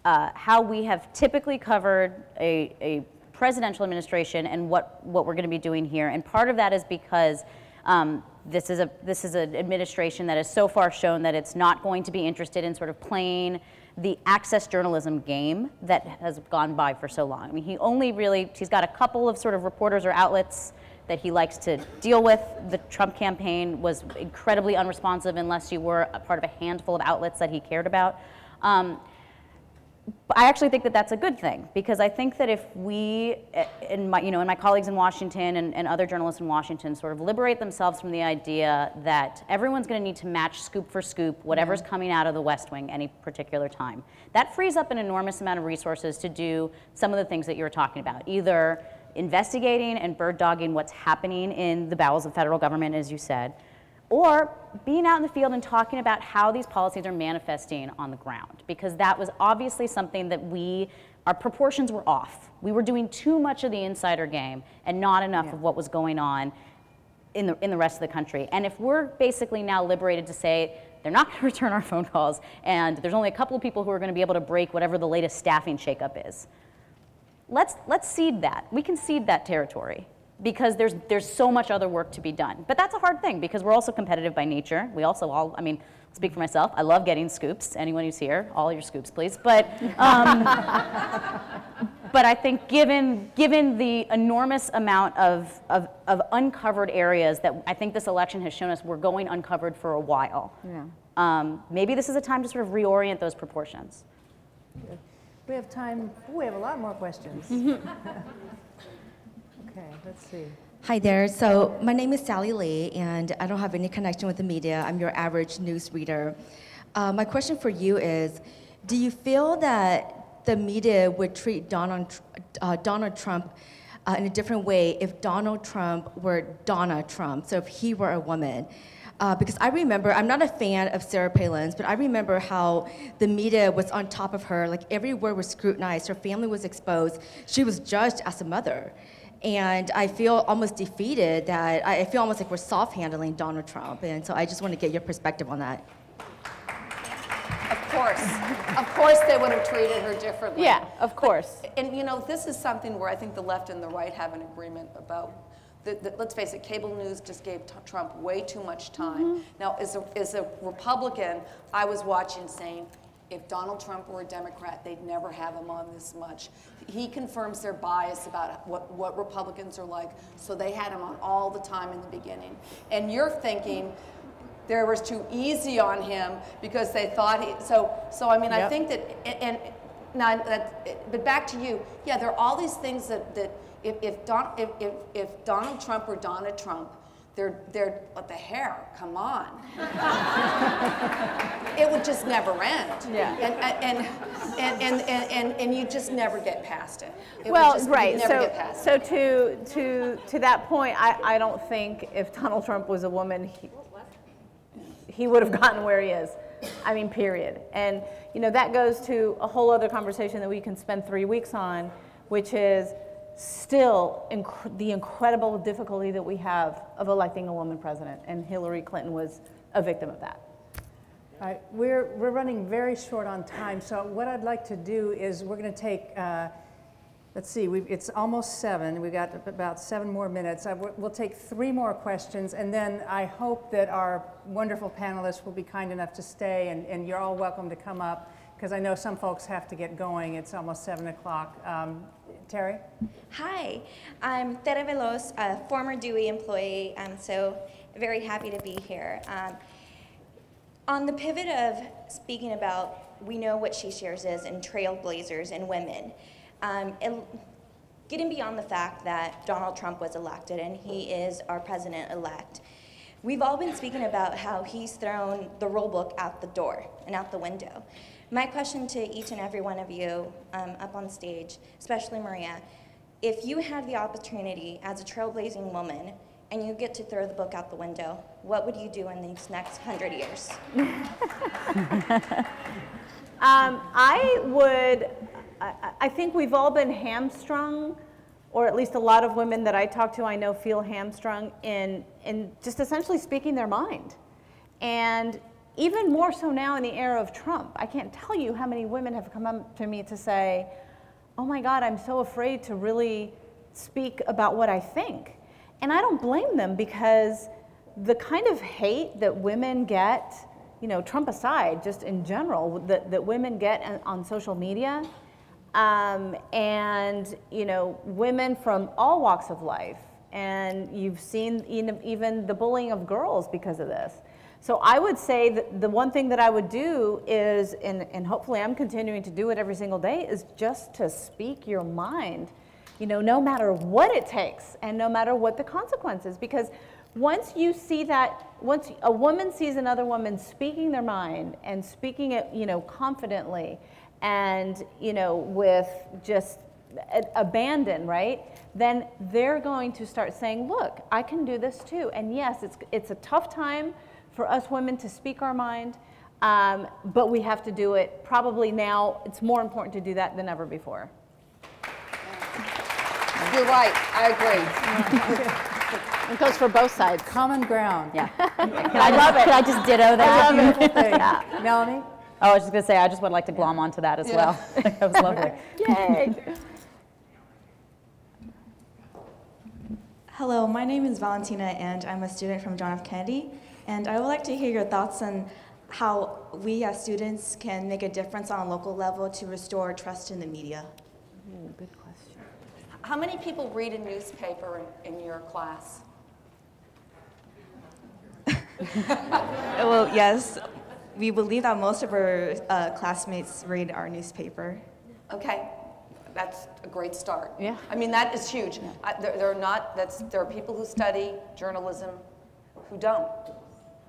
how we have typically covered a presidential administration and what we're going to be doing here. And part of that is because this is an administration that has so far shown that it's not going to be interested in sort of playing the access journalism game that has gone by for so long. I mean, he's got a couple of sort of reporters or outlets that he likes to deal with. The Trump campaign was incredibly unresponsive unless you were a part of a handful of outlets that he cared about. But I actually think that that's a good thing, because I think that if we, and my colleagues in Washington and other journalists in Washington sort of liberate themselves from the idea that everyone's going to need to match scoop for scoop whatever's coming out of the West Wing any particular time, that frees up an enormous amount of resources to do some of the things that you were talking about, either investigating and bird dogging what's happening in the bowels of federal government, as you said, or being out in the field and talking about how these policies are manifesting on the ground, because that was obviously something that our proportions were off. We were doing too much of the insider game and not enough of what was going on in the rest of the country. And if we're basically now liberated to say they're not going to return our phone calls and there's only a couple of people who are going to be able to break whatever the latest staffing shakeup is, let's cede that. We can cede that territory, because there's so much other work to be done. But that's a hard thing, because we're also competitive by nature. We also all, I mean, I'll speak for myself, I love getting scoops. Anyone who's here, all your scoops, please. But but I think given the enormous amount of uncovered areas that I think this election has shown us we're going uncovered for a while, maybe this is a time to sort of reorient those proportions. Good. We have time, we have a lot more questions. Okay, let's see. Hi there. So my name is Sally Lee, and I don't have any connection with the media. I'm your average news reader. My question for you is, do you feel that the media would treat Donald Trump in a different way if Donald Trump were Donna Trump, so if he were a woman? Because I remember, I'm not a fan of Sarah Palin's, but I remember how the media was on top of her, like every word was scrutinized, her family was exposed, she was judged as a mother. And I feel almost defeated that I feel almost like we're soft-handling Donald Trump. And so I just want to get your perspective on that. Of course they would have treated her differently. Yeah, of course. And this is something where I think the left and the right have an agreement about. Let's face it, cable news just gave Trump way too much time. Now, as a Republican, I was watching saying, if Donald Trump were a Democrat, they'd never have him on this much. He confirms their bias about what Republicans are like, so they had him on all the time in the beginning. And you're thinking there was too easy on him because they thought so I mean, I think that, but back to you, yeah, there are all these things that if Donald Trump or Donna Trump, they're the hair, come on. It would just never end. Yeah. And you just never get past it. Right. Never get past it. To that point, I don't think if Donald Trump was a woman, he would have gotten where he is. I mean, period. And that goes to a whole other conversation that we can spend 3 weeks on, which is still the incredible difficulty that we have of electing a woman president, and Hillary Clinton was a victim of that. All right, we're running very short on time, so what I'd like to do is we're going to take, let's see, it's almost 7. We've got about 7 more minutes. We'll take 3 more questions, and then I hope that our wonderful panelists will be kind enough to stay, and you're all welcome to come up, because I know some folks have to get going. It's almost 7 o'clock. Terry? Hi, I'm Tere Veloz, a former Dewey employee. I'm so very happy to be here. On the pivot of speaking about, we know what She Shares is, and trailblazers and women, getting beyond the fact that Donald Trump was elected and he is our president-elect, we've all been speaking about how he's thrown the rule book out the door and out the window. My question to each and every one of you up on stage, especially Maria, if you had the opportunity as a trailblazing woman and you get to throw the book out the window, what would you do in these next 100 years? I think we've all been hamstrung, or at least a lot of women that I talk to I know feel hamstrung in just essentially speaking their mind. And even more so now in the era of Trump. I can't tell you how many women have come up to me to say, oh my God, I'm so afraid to really speak about what I think. And I don't blame them, because the kind of hate that women get, you know, Trump aside, just in general, that women get on social media, and, you know, women from all walks of life. And you've seen even the bullying of girls because of this. So I would say that the one thing that I would do is, and hopefully I'm continuing to do it every single day, is just to speak your mind, you know, no matter what it takes and no matter what the consequences. Because once you see that, once a woman sees another woman speaking their mind and speaking it, you know, confidently and, you know, with just abandon, right? Then they're going to start saying, look, I can do this too. And yes, it's a tough time for us women to speak our mind, but we have to do it. Probably now, it's more important to do that than ever before. You're right, I agree. It goes for both sides. Common ground. Yeah. I love it. Can I just ditto that? Beautiful thing. Yeah. Melanie? Oh, I was just going to say, I just would like to glom onto that as well. That was lovely. Yay. Hello, my name is Valentina, and I'm a student from John F. Kennedy. And I would like to hear your thoughts on how we as students can make a difference on a local level to restore trust in the media. Ooh, good question. How many people read a newspaper in your class? Well, yes, we believe that most of our classmates read our newspaper. Okay, that's a great start. Yeah. I mean, that is huge. There are people who study journalism who don't.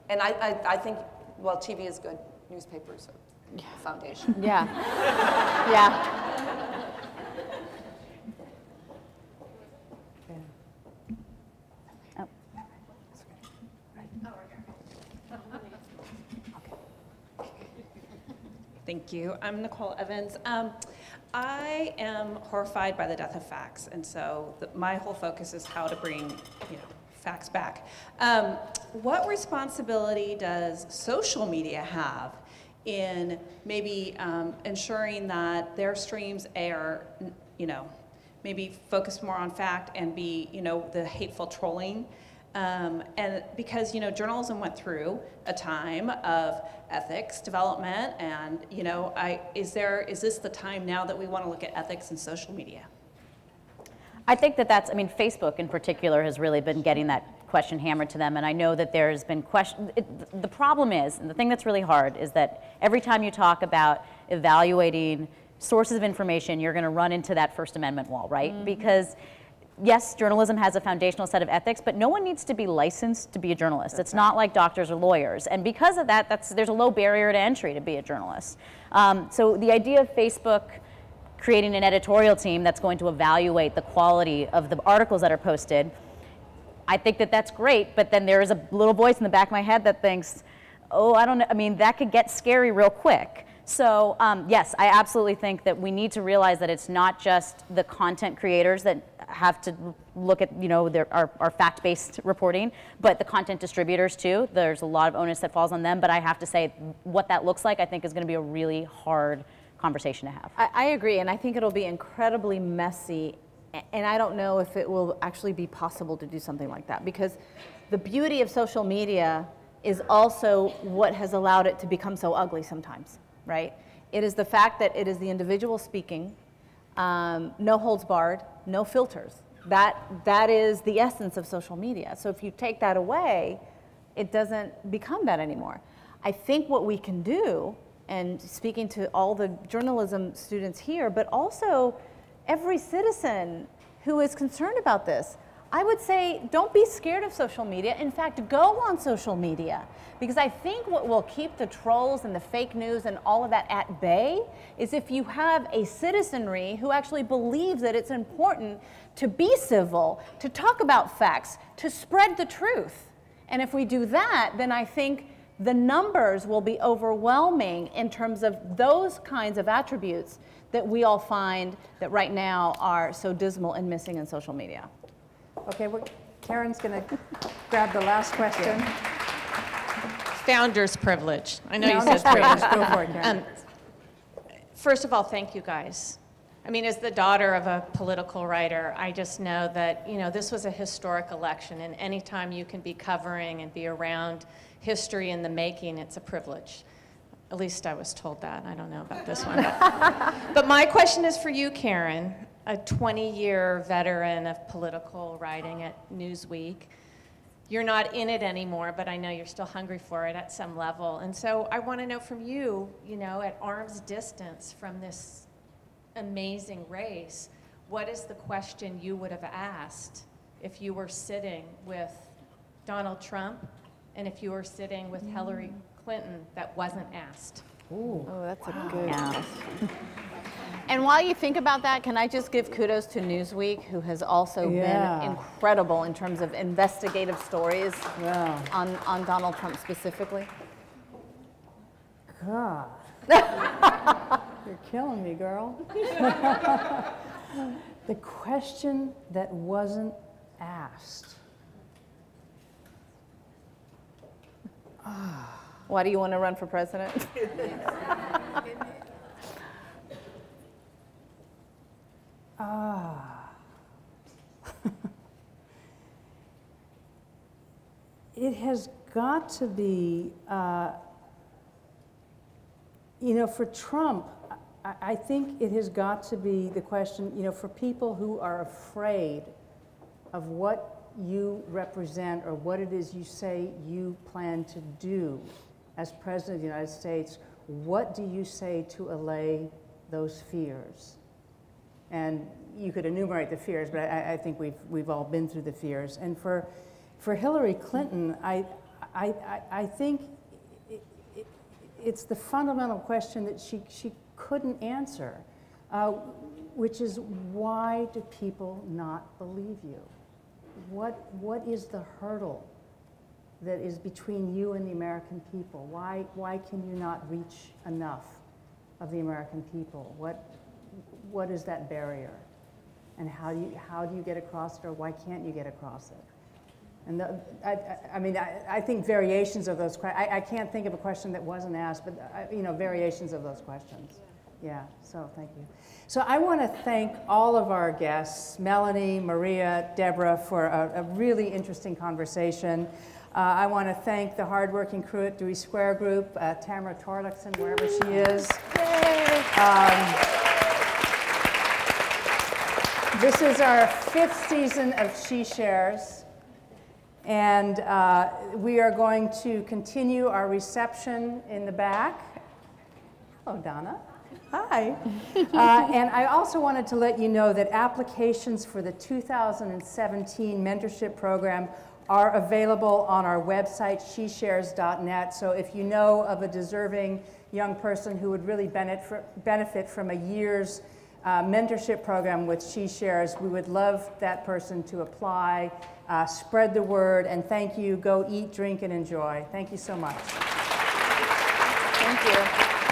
And I think, well, TV is good. Newspapers are the foundation. Yeah. Yeah. Thank you. I'm Nicole Evans. I am horrified by the death of facts, and so my whole focus is how to bring, you know, facts back. What responsibility does social media have in maybe ensuring that their streams are, you know, maybe focus more on fact and be, you know, the hateful trolling? And because, you know, journalism went through a time of ethics development, and, you know, is this the time now that we want to look at ethics in social media? I think that's, I mean, Facebook in particular has really been getting that question hammered to them, and I know that there's been the problem is, and the thing that's really hard is that every time you talk about evaluating sources of information, you're going to run into that First Amendment wall, right? Mm-hmm. Because yes, journalism has a foundational set of ethics, but no one needs to be licensed to be a journalist. It's not like doctors or lawyers, and because of that, there's a low barrier to entry to be a journalist. So the idea of Facebook creating an editorial team that's going to evaluate the quality of the articles that are posted, I think that's great, but then there is a little voice in the back of my head that thinks, oh, I don't know, I mean, that could get scary real quick. So yes, I absolutely think that we need to realize that it's not just the content creators that have to look at, you know, our fact-based reporting, but the content distributors too. There's a lot of onus that falls on them, but I have to say what that looks like, I think is going to be a really hard conversation to have. I agree, and I think it'll be incredibly messy, and I don't know if it will actually be possible to do something like that, because the beauty of social media is also what has allowed it to become so ugly sometimes, right? It is the fact that it is the individual speaking, no holds barred, no filters. That is the essence of social media. So if you take that away, it doesn't become that anymore. I think what we can do, and speaking to all the journalism students here, but also every citizen who is concerned about this, I would say don't be scared of social media. In fact, go on social media. Because I think what will keep the trolls and the fake news and all of that at bay is if you have a citizenry who actually believes that it's important to be civil, to talk about facts, to spread the truth. And if we do that, then I think the numbers will be overwhelming in terms of those kinds of attributes that we all find that right now are so dismal and missing in social media. Okay, Karen's going to grab the last question. Founder's privilege. I know Founder's you said privilege. Go for it, Karen. First of all, thank you guys. I mean, as the daughter of a political writer, I just know that, you know, this was a historic election, and anytime you can be covering and be around history in the making, it's a privilege. At least I was told that. I don't know about this one. But my question is for you, Karen, a 20-year veteran of political writing at Newsweek. You're not in it anymore, but I know you're still hungry for it at some level. And so I want to know from you, you know, at arm's distance from this amazing race, what is the question you would have asked if you were sitting with Donald Trump and if you were sitting with Hillary Clinton that wasn't asked? Ooh, oh, that's a good one. And while you think about that, can I just give kudos to Newsweek, who has also been incredible in terms of investigative stories on Donald Trump specifically? God. You're killing me, girl. The question that wasn't asked. Why do you want to run for president? It has got to be, you know, for Trump, I think it has got to be the question, you know, for people who are afraid of what you represent or what it is you say you plan to do as President of the United States, what do you say to allay those fears? And you could enumerate the fears, but I think we've all been through the fears. And for Hillary Clinton, I think it's the fundamental question that she couldn't answer, which is, why do people not believe you? What is the hurdle that is between you and the American people? Why can you not reach enough of the American people? What is that barrier? And how do you get across it, or why can't you get across it? And I mean, I think variations of those questions, I can't think of a question that wasn't asked, but you know, variations of those questions. Yeah, so thank you. So I want to thank all of our guests, Melanie, Maria, Debra, for a really interesting conversation. I want to thank the hardworking crew at Dewey Square Group, Tamara Torlakson, wherever she is. This is our 5th season of She Shares. And we are going to continue our reception in the back. Hello, Donna. Hi. And I also wanted to let you know that applications for the 2017 mentorship program are available on our website, sheshares.net. So if you know of a deserving young person who would really benefit from a year's mentorship program with She Shares, we would love that person to apply. Spread the word, and thank you. Go eat, drink, and enjoy. Thank you so much. Thank you.